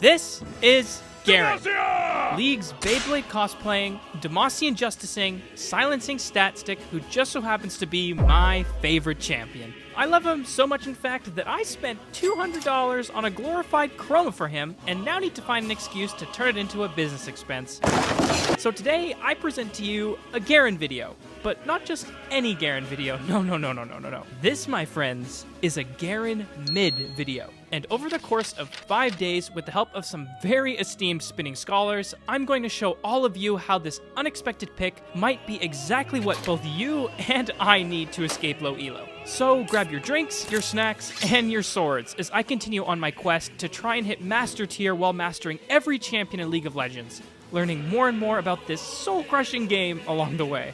This is Garen. League's Beyblade cosplaying, Demacian justicing, silencing stat stick who just so happens to be my favorite champion. I love him so much in fact that I spent $200 on a glorified chroma for him and now need to find an excuse to turn it into a business expense. So today I present to you a Garen video, but not just any Garen video, no. This, my friends, is a Garen mid video. And over the course of 5 days, with the help of some very esteemed spinning scholars, I'm going to show all of you how this unexpected pick might be exactly what both you and I need to escape low elo. So grab your drinks, your snacks, and your swords as I continue on my quest to try and hit master tier while mastering every champion in League of Legends, learning more and more about this soul-crushing game along the way.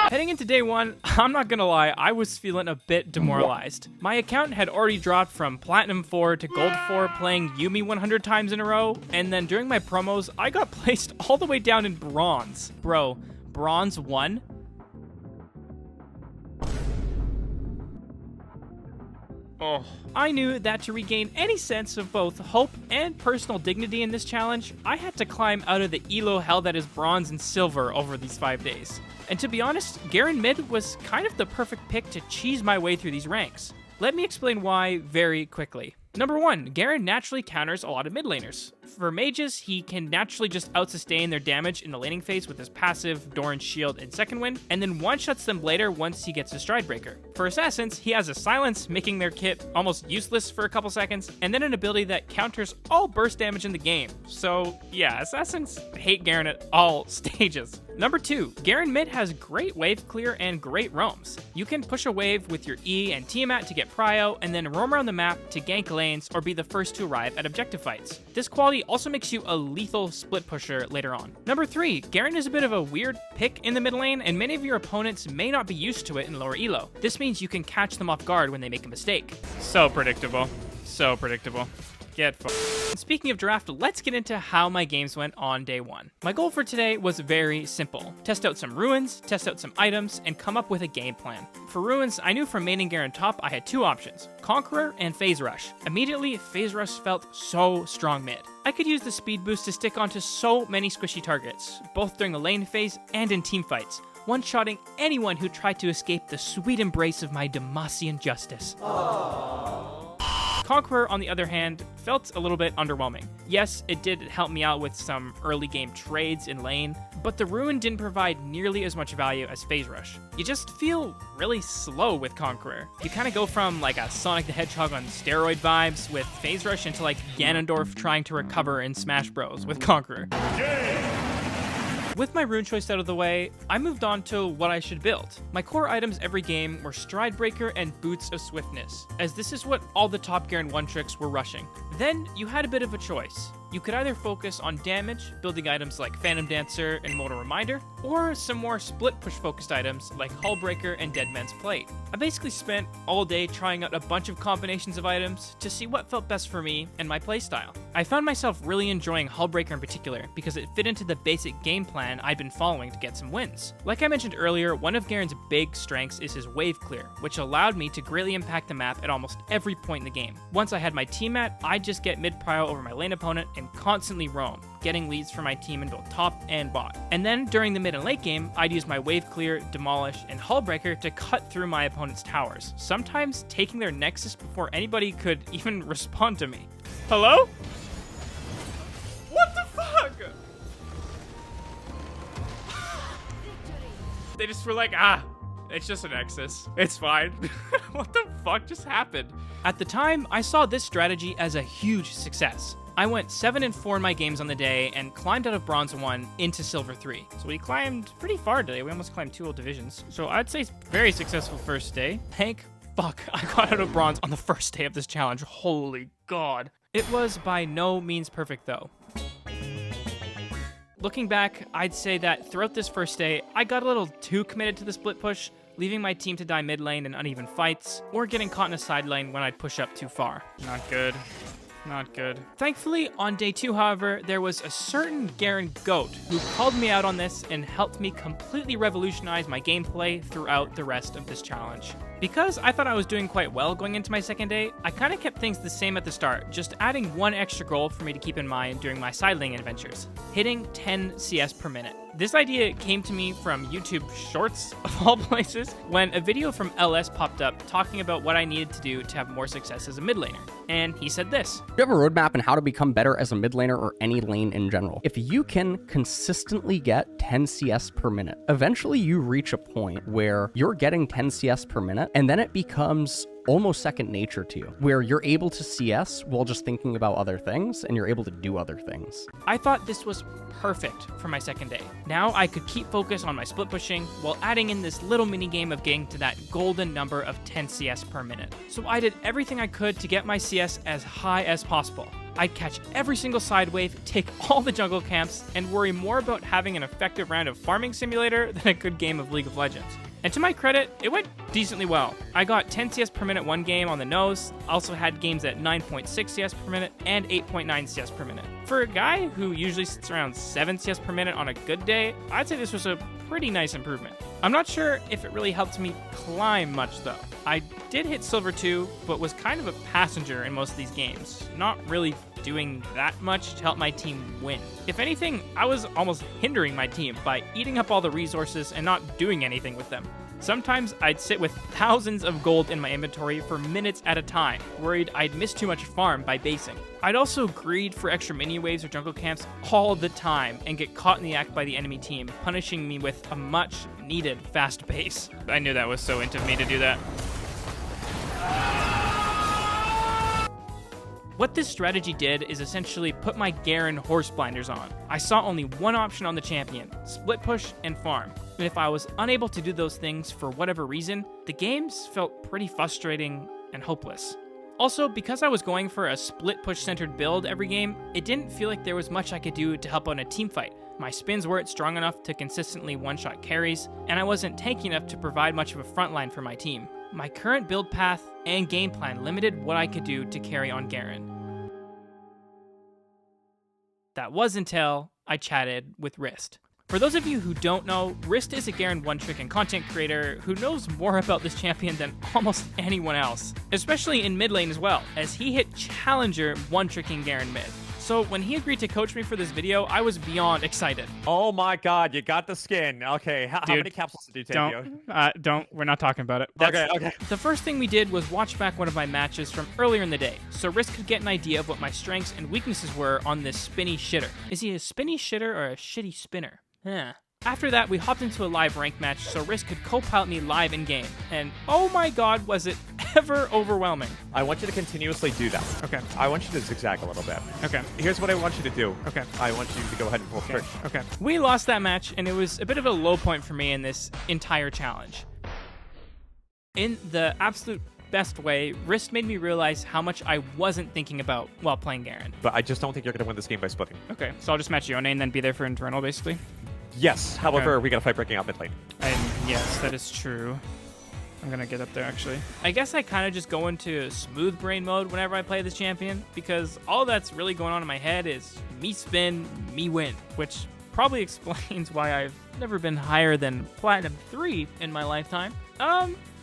Heading into day one, I'm not gonna lie, I was feeling a bit demoralized. My account had already dropped from Platinum 4 to Gold 4 playing Yumi 100 times in a row, and then during my promos, I got placed all the way down in Bronze. Bro, Bronze 1? Oh. I knew that to regain any sense of both hope and personal dignity in this challenge, I had to climb out of the elo hell that is Bronze and Silver over these 5 days. And to be honest, Garen mid was kind of the perfect pick to cheese my way through these ranks. Let me explain why very quickly. Number 1, Garen naturally counters a lot of mid laners. For mages, he can naturally just out-sustain their damage in the laning phase with his passive, Doran's Shield, and Second Wind, and then one-shots them later once he gets a Stride Breaker. For assassins, he has a Silence, making their kit almost useless for a couple seconds, and then an ability that counters all burst damage in the game. So yeah, assassins hate Garen at all stages. Number 2, Garen mid has great wave clear and great roams. You can push a wave with your E and Tiamat to get prio, and then roam around the map to gank lanes or be the first to arrive at objective fights. This quality also makes you a lethal split pusher later on. Number 3, Garen is a bit of a weird pick in the mid lane, and many of your opponents may not be used to it in lower elo. This means you can catch them off guard when they make a mistake. So predictable. So predictable. Get f***ed. Speaking of draft, let's get into how my games went on day 1. My goal for today was very simple. Test out some ruins, test out some items, and come up with a game plan. For ruins, I knew from maining Garen top I had 2 options, Conqueror and Phase Rush. Immediately, Phase Rush felt so strong mid. I could use the speed boost to stick onto so many squishy targets, both during the lane phase and in teamfights, one-shotting anyone who tried to escape the sweet embrace of my Demacian justice. Aww. Conqueror, on the other hand, felt a little bit underwhelming. Yes, it did help me out with some early game trades in lane, but the Ruin didn't provide nearly as much value as Phase Rush. You just feel really slow with Conqueror. You kind of go from like a Sonic the Hedgehog on steroid vibes with Phase Rush into like Ganondorf trying to recover in Smash Bros. With Conqueror. With my rune choice out of the way, I moved on to what I should build. My core items every game were Stride Breaker and Boots of Swiftness, as this is what all the top Garen 1 tricks were rushing. Then, you had a bit of a choice. You could either focus on damage, building items like Phantom Dancer and Mortal Reminder, or some more split push focused items like Hull Breaker and Dead Man's Plate. I basically spent all day trying out a bunch of combinations of items to see what felt best for me and my playstyle. I found myself really enjoying Hull Breaker in particular because it fit into the basic game plan I'd been following to get some wins. Like I mentioned earlier, one of Garen's big strengths is his wave clear, which allowed me to greatly impact the map at almost every point in the game. Once I had my team at, I'd just get mid-prio over my lane opponent and constantly roam, getting leads for my team in both top and bot. And then during the mid and late game, I'd use my wave clear, demolish, and hull breaker to cut through my opponent's towers, sometimes taking their nexus before anybody could even respond to me. Hello? What the fuck? They just were like, it's just a nexus. It's fine. What the fuck just happened? At the time, I saw this strategy as a huge success. I went 7-4 in my games on the day and climbed out of Bronze 1 into Silver 3. So we climbed pretty far today. We almost climbed 2 whole divisions. So I'd say very successful first day. Thank fuck I got out of Bronze on the first day of this challenge. Holy God. It was by no means perfect though. Looking back, I'd say that throughout this first day, I got a little too committed to the split push, leaving my team to die mid lane in uneven fights, or getting caught in a side lane when I'd push up too far. Not good. Not good. Thankfully, on day 2, however, there was a certain Garen GOAT who called me out on this and helped me completely revolutionize my gameplay throughout the rest of this challenge. Because I thought I was doing quite well going into my second day, I kind of kept things the same at the start, just adding one extra goal for me to keep in mind during my side lane adventures, hitting 10 CS per minute. This idea came to me from YouTube Shorts, of all places, when a video from LS popped up talking about what I needed to do to have more success as a mid laner. And he said this: You have a roadmap on how to become better as a mid laner or any lane in general. If you can consistently get 10 CS per minute, eventually you reach a point where you're getting 10 CS per minute, and then it becomes almost second nature to you, where you're able to CS while just thinking about other things, and you're able to do other things. I thought this was perfect for my second day. Now I could keep focus on my split pushing while adding in this little mini game of getting to that golden number of 10 CS per minute. So I did everything I could to get my CS as high as possible. I'd catch every single side wave, take all the jungle camps, and worry more about having an effective round of Farming Simulator than a good game of League of Legends. And to my credit, it went decently well. I got 10 CS per minute one game on the nose, also had games at 9.6 CS per minute and 8.9 CS per minute. For a guy who usually sits around 7 CS per minute on a good day, I'd say this was a pretty nice improvement. I'm not sure if it really helped me climb much though. I did hit Silver 2, but was kind of a passenger in most of these games, not really doing that much to help my team win. If anything, I was almost hindering my team by eating up all the resources and not doing anything with them. Sometimes I'd sit with thousands of gold in my inventory for minutes at a time, worried I'd miss too much farm by basing. I'd also greed for extra mini waves or jungle camps all the time and get caught in the act by the enemy team, punishing me with a much needed fast base. I knew that was so into me to do that. What this strategy did is essentially put my Garen horse blinders on. I saw only one option on the champion: split push and farm. And if I was unable to do those things for whatever reason, the games felt pretty frustrating and hopeless. Also, because I was going for a split push centered build every game, it didn't feel like there was much I could do to help out in a team fight. My spins weren't strong enough to consistently one-shot carries, and I wasn't tanky enough to provide much of a frontline for my team. My current build path and game plan limited what I could do to carry on Garen. That was until I chatted with Wrist. For those of you who don't know, Wrist is a Garen one-trick and content creator who knows more about this champion than almost anyone else, especially in mid lane as well, as he hit Challenger one-tricking Garen mid. So when he agreed to coach me for this video, I was beyond excited. Oh my god, you got the skin. Okay, how many capsules did you take? We're not talking about it. Okay. The first thing we did was watch back one of my matches from earlier in the day, so Risk could get an idea of what my strengths and weaknesses were on this spinny shitter. Is he a spinny shitter or a shitty spinner? After that, we hopped into a live rank match so Risk could co-pilot me live in-game, and oh my god, was it ever overwhelming. I want you to continuously do that. Okay. I want you to zigzag a little bit. Okay. Here's what I want you to do. Okay. I want you to go ahead and pull trigger. Okay. We lost that match, and it was a bit of a low point for me in this entire challenge. In the absolute best way, Wrist made me realize how much I wasn't thinking about while playing Garen. But I just don't think you're going to win this game by splitting. Okay, so I'll just match Yone and then be there for Infernal, basically? Yes, however, we got to fight breaking out mid lane. And yes, that is true. I'm going to get up there, actually. I guess I kind of just go into smooth brain mode whenever I play this champion, because all that's really going on in my head is me spin, me win, which probably explains why I've never been higher than Platinum 3 in my lifetime.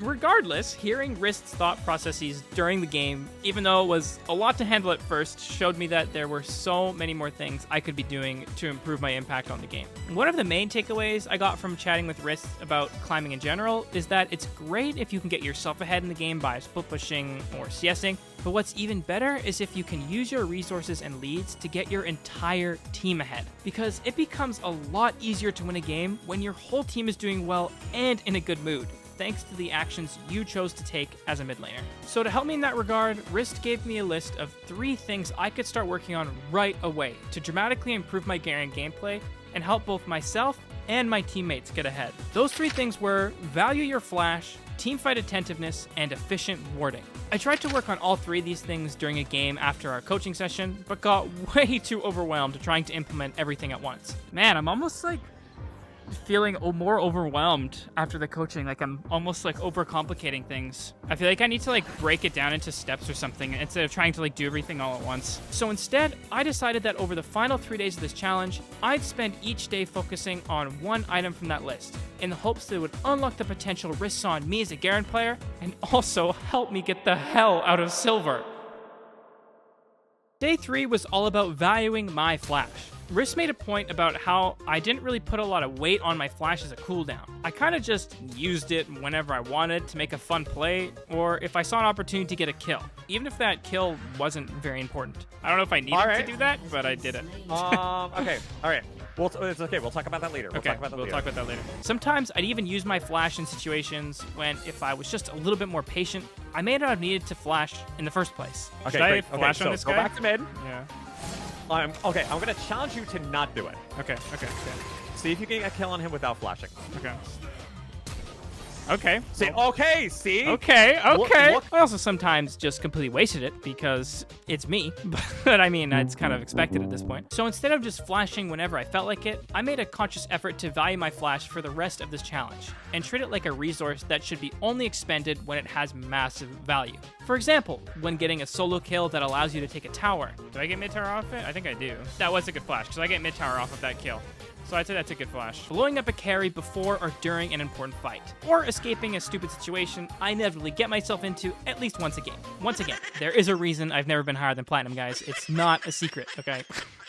Regardless, hearing Wrist's thought processes during the game, even though it was a lot to handle at first, showed me that there were so many more things I could be doing to improve my impact on the game. One of the main takeaways I got from chatting with Wrist about climbing in general is that it's great if you can get yourself ahead in the game by split pushing or CSing, but what's even better is if you can use your resources and leads to get your entire team ahead, because it becomes a lot easier to win a game when your whole team is doing well and in a good mood, thanks to the actions you chose to take as a mid laner. So to help me in that regard, Wrist gave me a list of 3 things I could start working on right away to dramatically improve my Garen gameplay and help both myself and my teammates get ahead. Those 3 things were value your flash, teamfight attentiveness, and efficient warding. I tried to work on all 3 of these things during a game after our coaching session, but got way too overwhelmed trying to implement everything at once. Man, I'm almost like feeling more overwhelmed after the coaching. Like I'm almost like overcomplicating things. I feel like I need to like break it down into steps or something instead of trying to like do everything all at once. So instead, I decided that over the final 3 days of this challenge, I'd spend each day focusing on one item from that list in the hopes that it would unlock the potential risks on me as a Garen player and also help me get the hell out of silver. Day 3 was all about valuing my flash. Riss made a point about how I didn't really put a lot of weight on my flash as a cooldown. I kind of just used it whenever I wanted to make a fun play, or if I saw an opportunity to get a kill, even if that kill wasn't very important. I don't know if I needed to do that, but I did it. Okay, all right. It's okay. We'll talk about that later. We'll talk about that later. Sometimes I'd even use my flash in situations when, if I was just a little bit more patient, I may not have needed to flash in the first place. Okay, Should I great. flash on this guy? Go back to mid. Yeah. Okay, I'm gonna challenge you to not do it. Okay. See if you can get a kill on him without flashing. Okay. See? Okay. Look. I also sometimes just completely wasted it because it's me. But I mean, it's kind of expected at this point. So instead of just flashing whenever I felt like it, I made a conscious effort to value my flash for the rest of this challenge and treat it like a resource that should be only expended when it has massive value. For example, when getting a solo kill that allows you to take a tower. Do I get mid tower off it? I think I do. That was a good flash because I get mid tower off of that kill. So I'd say that's a good flash. Blowing up a carry before or during an important fight, or escaping a stupid situation I inevitably get myself into at least once a game. Once again, there is a reason I've never been higher than Platinum, guys. It's not a secret, okay?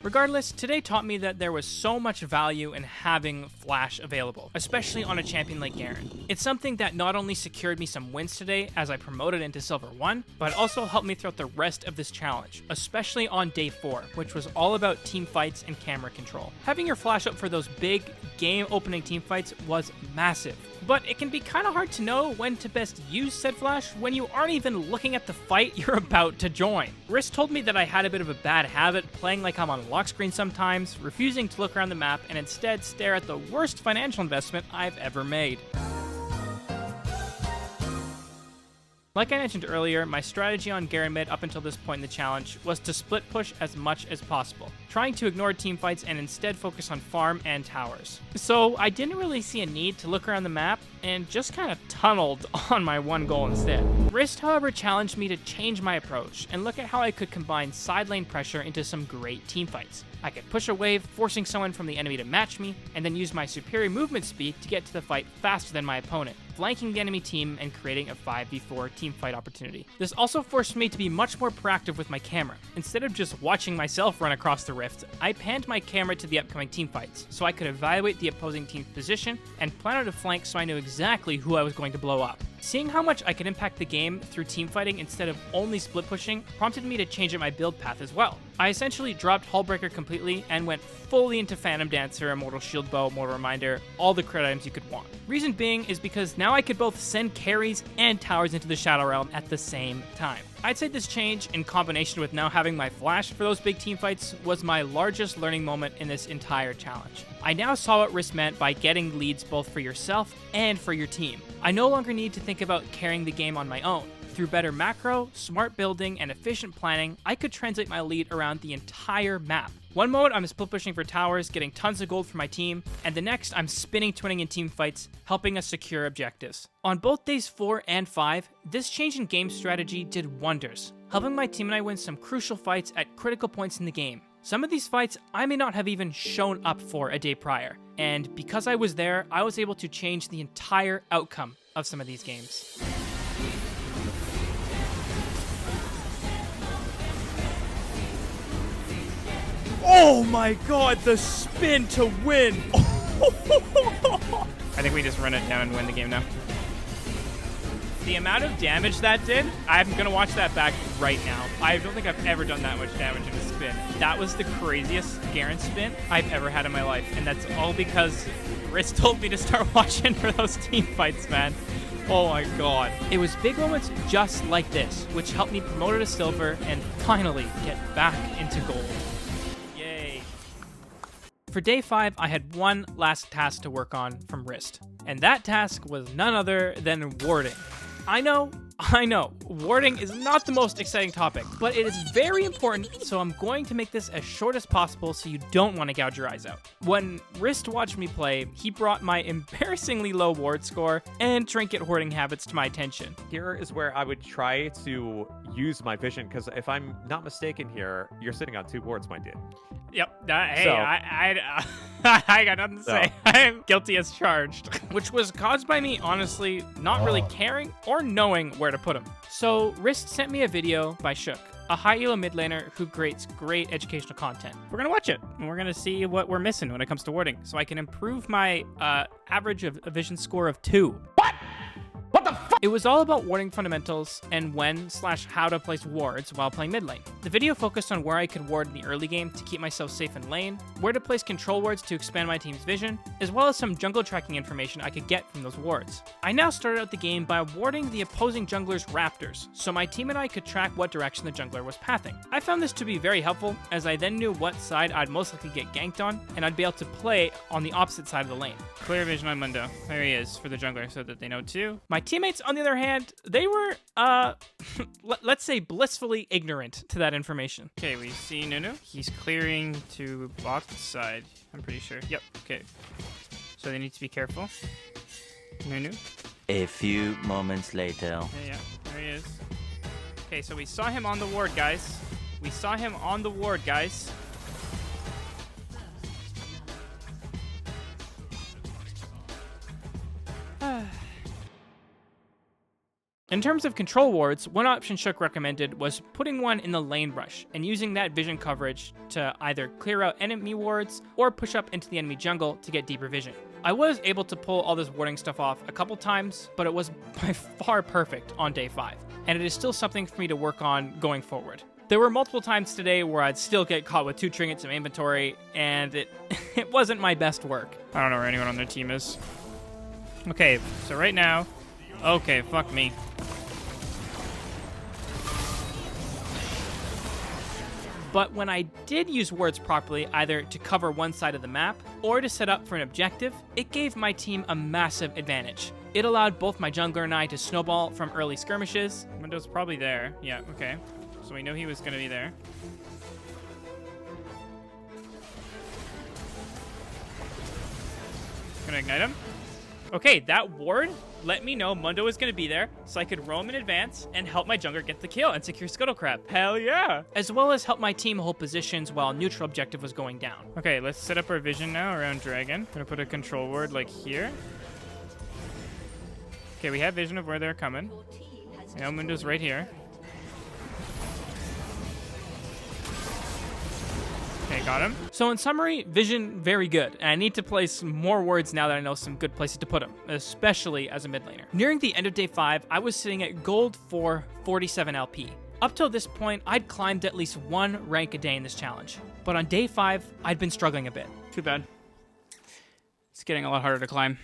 Regardless, today taught me that there was so much value in having flash available, especially on a champion like Garen. It's something that not only secured me some wins today as I promoted into Silver 1, but also helped me throughout the rest of this challenge, especially on day 4, which was all about team fights and camera control. Having your flash up for those big game-opening team fights was massive, but it can be kind of hard to know when to best use said flash when you aren't even looking at the fight you're about to join. Riss told me that I had a bit of a bad habit playing like I'm on lock screen sometimes, refusing to look around the map and instead stare at the worst financial investment I've ever made. Like I mentioned earlier, my strategy on Garen mid up until this point in the challenge was to split push as much as possible, trying to ignore teamfights and instead focus on farm and towers. So I didn't really see a need to look around the map and just kind of tunneled on my one goal instead. Rist, however, challenged me to change my approach and look at how I could combine side lane pressure into some great teamfights. I could push a wave, forcing someone from the enemy to match me, and then use my superior movement speed to get to the fight faster than my opponent, flanking the enemy team and creating a 5v4 teamfight opportunity. This also forced me to be much more proactive with my camera. Instead of just watching myself run across the rift, I panned my camera to the upcoming teamfights, so I could evaluate the opposing team's position and plan out a flank so I knew exactly who I was going to blow up. Seeing how much I could impact the game through teamfighting instead of only split pushing prompted me to change up my build path as well. I essentially dropped Hullbreaker completely and went fully into Phantom Dancer, Immortal Shield Bow, Mortal Reminder, all the crit items you could want. Reason being is because now I could both send carries and towers into the Shadow Realm at the same time. I'd say this change, in combination with now having my flash for those big teamfights, was my largest learning moment in this entire challenge. I now saw what Risk meant by getting leads both for yourself and for your team. I no longer need to think about carrying the game on my own. Through better macro, smart building, and efficient planning, I could translate my lead around the entire map. One moment I'm split pushing for towers, getting tons of gold for my team, and the next I'm spinning twinning in team fights, helping us secure objectives. On both days 4 and 5, this change in game strategy did wonders, helping my team and I win some crucial fights at critical points in the game. Some of these fights I may not have even shown up for a day prior, and because I was there, I was able to change the entire outcome of some of these games. Oh my god, the spin to win! I think we just run it down and win the game now. The amount of damage that did, I'm gonna watch that back right now. I don't think I've ever done that much damage in a spin. That was the craziest Garen spin I've ever had in my life, and that's all because Riz told me to start watching for those team fights, man. Oh my god. It was big moments just like this, which helped me promote to silver and finally get back into gold. For day 5, I had one last task to work on from Wrist, and that task was none other than warding. I know, I know, warding is not the most exciting topic, but it is very important, so I'm going to make this as short as possible so you don't want to gouge your eyes out. When Wrist watched me play, he brought my embarrassingly low ward score and trinket hoarding habits to my attention. Here is where I would try to use my vision, because if I'm not mistaken here, you're sitting on 2 wards, my dude. Yep. Hey, So- I got nothing to say. I am guilty as charged. Which was caused by me, honestly, not really caring or knowing where to put him. So, Wrist sent me a video by Shook, a high elo mid laner who creates great educational content. We're gonna watch it, and we're gonna see what we're missing when it comes to warding, so I can improve my average of a vision score of 2. What the fuck? It was all about warding fundamentals and when/how to place wards while playing mid lane. The video focused on where I could ward in the early game to keep myself safe in lane, where to place control wards to expand my team's vision, as well as some jungle tracking information I could get from those wards. I now started out the game by warding the opposing jungler's raptors, so my team and I could track what direction the jungler was pathing. I found this to be very helpful, as I then knew what side I'd most likely get ganked on, and I'd be able to play on the opposite side of the lane. Clear vision on Mundo. There he is for the jungler so that they know too. My teammates, on the other hand, they were, let's say blissfully ignorant to that information. Okay, we see Nunu. He's clearing to bot side, I'm pretty sure. Yep, okay. So they need to be careful. Nunu. A few moments later. Yeah, there he is. Okay, so we saw him on the ward, guys. We saw him on the ward, guys. In terms of control wards, one option Shook recommended was putting one in the lane rush and using that vision coverage to either clear out enemy wards or push up into the enemy jungle to get deeper vision. I was able to pull all this warding stuff off a couple times, but it was by far perfect on day 5, and it is still something for me to work on going forward. There were multiple times today where I'd still get caught with 2 trinkets in my inventory, and it wasn't my best work. I don't know where anyone on their team is. Okay, so right now... Okay, fuck me. But when I did use wards properly, either to cover one side of the map or to set up for an objective, it gave my team a massive advantage. It allowed both my jungler and I to snowball from early skirmishes. Window's probably there. Yeah, okay. So we know he was going to be there. Gonna ignite him. Okay, that ward let me know Mundo was going to be there, so I could roam in advance and help my jungler get the kill and secure Scuttle Crab. Hell yeah! As well as help my team hold positions while neutral objective was going down. Okay, let's set up our vision now around Dragon. Gonna put a control ward like here. Okay, we have vision of where they're coming. Now Mundo's right here. Okay, got him. So in summary, vision, very good. And I need to place more wards now that I know some good places to put them, especially as a mid laner. Nearing the end of day 5, I was sitting at gold 4, 47 LP. Up till this point, I'd climbed at least 1 rank a day in this challenge. But on day 5, I'd been struggling a bit. Too bad. It's getting a lot harder to climb.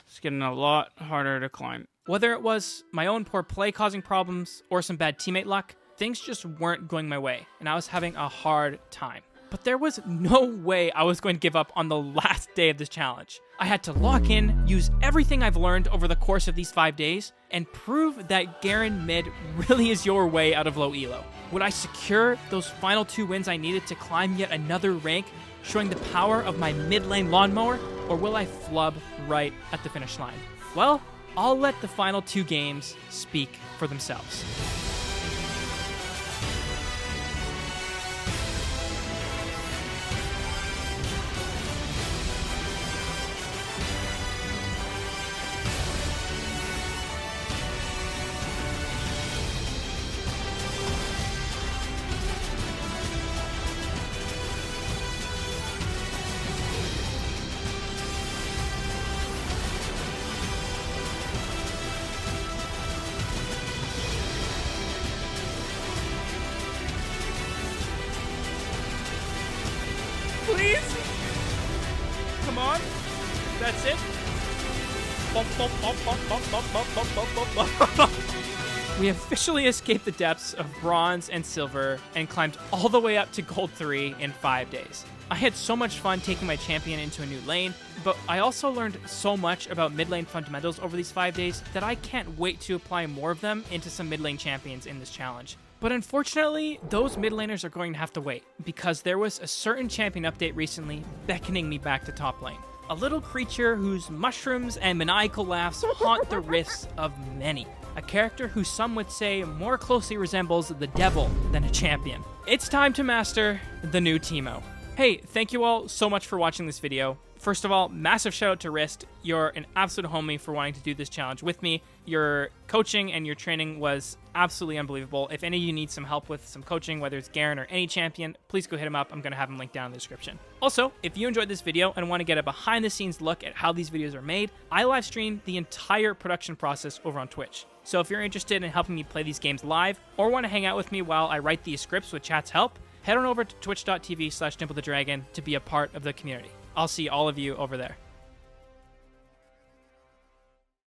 It's getting a lot harder to climb. Whether it was my own poor play causing problems or some bad teammate luck, things just weren't going my way, and I was having a hard time. But there was no way I was going to give up on the last day of this challenge. I had to lock in, use everything I've learned over the course of these 5 days, and prove that Garen mid really is your way out of low elo. Would I secure those final 2 wins I needed to climb yet another rank, showing the power of my mid lane lawnmower, or will I flub right at the finish line? Well, I'll let the final 2 games speak for themselves. Please? Come on. That's it. Bump, bump, bump, bump, bump, bump, bump, bump, bump, bump, bump. We officially escaped the depths of bronze and silver and climbed all the way up to gold 3 in 5 days. I had so much fun taking my champion into a new lane, but I also learned so much about mid lane fundamentals over these 5 days that I can't wait to apply more of them into some mid lane champions in this challenge. But unfortunately, those mid laners are going to have to wait, because there was a certain champion update recently beckoning me back to top lane. A little creature whose mushrooms and maniacal laughs haunt the rifts of many. A character who some would say more closely resembles the devil than a champion. It's time to master the new Teemo. Hey, thank you all so much for watching this video. First of all, massive shout out to Wrist. You're an absolute homie for wanting to do this challenge with me. Your coaching and your training was absolutely unbelievable. If any of you need some help with some coaching, whether it's Garen or any champion, please go hit him up. I'm going to have him linked down in the description. Also, if you enjoyed this video and want to get a behind the scenes look at how these videos are made, I live stream the entire production process over on Twitch. So if you're interested in helping me play these games live or want to hang out with me while I write these scripts with chat's help, head on over to twitch.tv/DimpleTheDragon to be a part of the community. I'll see all of you over there.